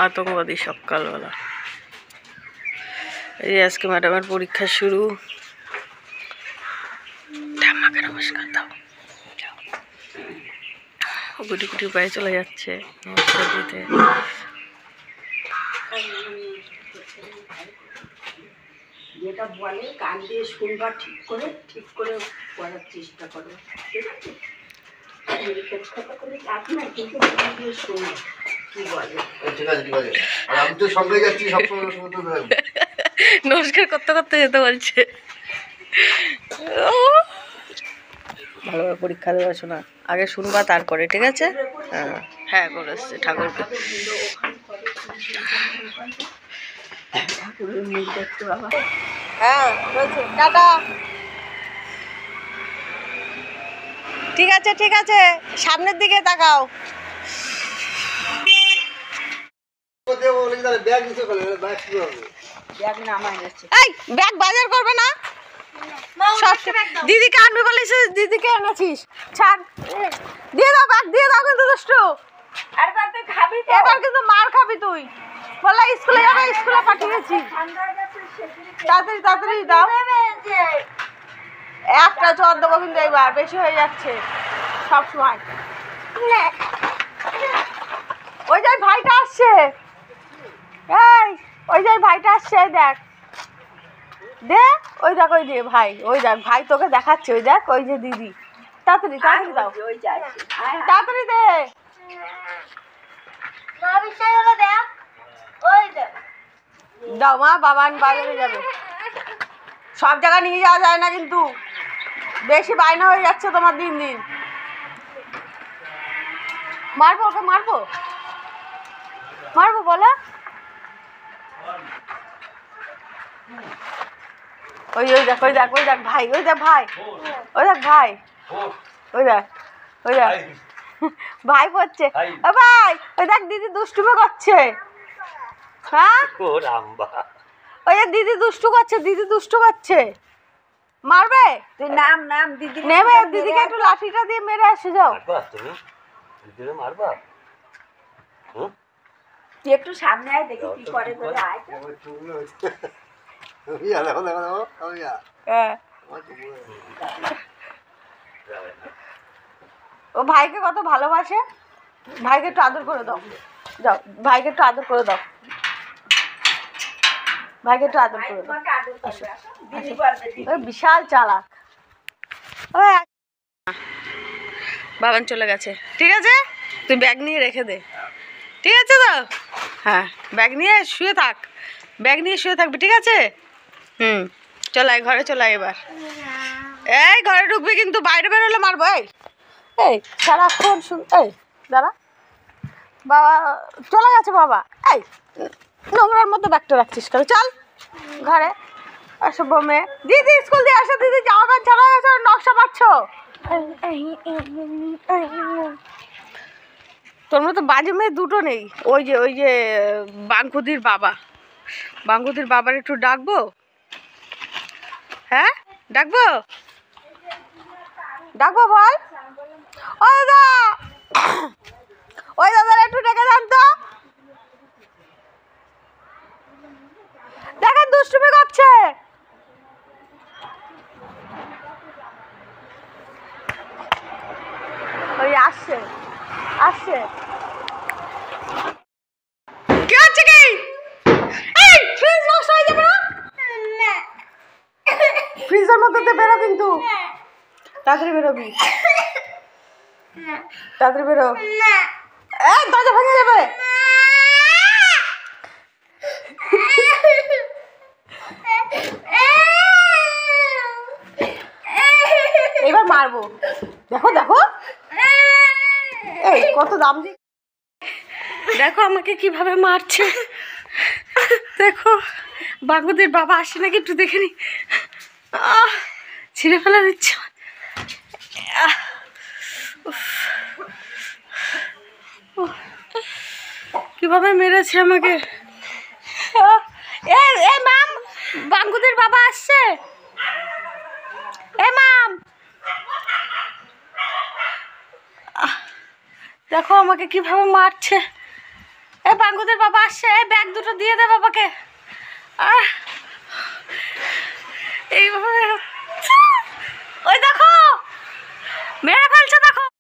আতঙ্কবাদী সকালবেলা। এই আজকে ম্যাডামের পরীক্ষা শুরু। ঠাম্মাকে নমস্কার দাও। গুটি গুটি পায়ে চলে যাচ্ছে নমস্কার দিতে। যেটা বলে কান দিয়ে শুনবা, ঠিক করে পড়ার চেষ্টা করো, ঠিক আছে? নমস্কার করতে করতে যেতে বলছে। ভালোভাবে পরীক্ষা দেওয়া শোনা, আগে শুনবা তারপরে, ঠিক আছে? হ্যাঁ করে এসছে ঠাকুরকে। হ্যাঁ টাটা। ঠিক আছে ঠিক আছে, সামনের দিকে তাকাও। ব্যাগ বাজার করবে না, দিদিকে আনবি বলিস, দিদিকে এনেছিস, ছাড় দিয়ে দাও, ব্যাগ দিয়ে দাও। কিন্তু দুষ্টু এবার কিন্তু মার খাবি তুই। বললা স্কুলে যাবে, স্কুলে পাঠিয়েছি। তাড়াতাড়ি তাড়াতাড়ি দাও। একটা চর দেবো কিন্তু এবার বেশি হয়ে যাচ্ছে সব সময়। ওই যে ভাইটা আসছে, এই ওই যে ভাইটা আসছে, দেখ দে, ওই দেখ ওই যে ভাই, ওই দেখ ভাই তোকে দেখাচ্ছে, ওই দেখ ওই যে দিদি। তাড়াতাড়ি তাড়াতাড়ি দাও, তাড়াতাড়ি দে। দাও মা, বাবান বাজারে যাবে। সব জায়গায় নিয়ে যাওয়া যায় না কিন্তু, বেশি বায়না হয়ে যাচ্ছে তোমার দিন দিন। মারবো ওকে, মারবো মারবো বলো। ওই ওই দেখ ওই দেখ ওই দেখ ভাই, ওই দেখ ভাই, ওই দেখ ভাই, ওই দেখ ওই দেখ ভাই পড়ছে। ও ভাই ওই দেখ দিদি দুষ্টুমি করছে। হ্যাঁ ওই যে দিদি দুষ্টু করছে, দিদি দুষ্টু করছে। মারবে তুই? নাম নাম দিদি নেবে, দিদিকে একটু লাঠিটা দিয়ে মেরে আসে যাও। মারবা তুই একটু সামনে আয়, দেখি কি করে। ও ভাইকে কত ভালোবাসে, ভাইকে একটু আদর করে দাও। যাও ভাইকে একটু আদর করে দাও, ভাইকে একটু আদর করে দাও। বিশাল চালাক। বাবান চলে গেছে, ঠিক আছে? তুই ব্যাগ নিয়ে রেখে দে, ঠিক আছে তো? হ্যাঁ ব্যাগ নিয়ে শুয়ে থাক, ব্যাগ নিয়ে শুয়ে থাকবি, ঠিক আছে? চলাই ঘরে, চলাই এবার। এই ঘরে ঢুকবি কিন্তু, বাইরে বেরোলে মারবো। এই সারাক্ষণ এই দাঁড়া, বাবা চলে গেছে বাবা। এই নোংরার মধ্যে ব্যাগটা রাখছিস কেন? চল ঘরে। আসবো মেয়ে, দিদি স্কুল দিয়ে আসো, দিদি জামা প্যান্ট ছাড়া গেছে, নকশা মারছো। তোর মতো বাজে মেয়ে দুটো নেই। ওই যে বাঙ্কুদির বাবা, বাঙ্কুদির বাবার একটু ডাকবো? হ্যাঁ ডাকবো, ডাকবো বল। ও দাদা, ওই দাদার একটু ডেকে দেন তো, দেখেন দুষ্টুমি করছে। ওই আসছে আসছে। কি হচ্ছে কি? এই ফ্রিজ নষ্ট হয়ে যাবে না, ফ্রিজের মধ্যে দিয়ে বেরো কিন্তু, তাড়াতাড়ি বেরোবি, তাড়াতাড়ি বেরো। এই দরজা ভেঙে যাবে। এবার মারবো, দেখো দেখো, এই কত দাম দিয়ে, দেখো আমাকে কিভাবে মারছে। দেখো বাঙ্গুদের বাবা আসে নাকি একটু দেখে নি। ছিঁড়ে ফেলা দিচ্ছে। কিভাবে মেরেছে আমাকে। এ মাম, বাঙ্গুদের বাবা আসছে। এ মাম, দেখো আমাকে কিভাবে মারছে। এই পাঙ্গুদের বাবা আসছে, এই ব্যাগ দুটো দিয়ে দে বাবাকে। আহ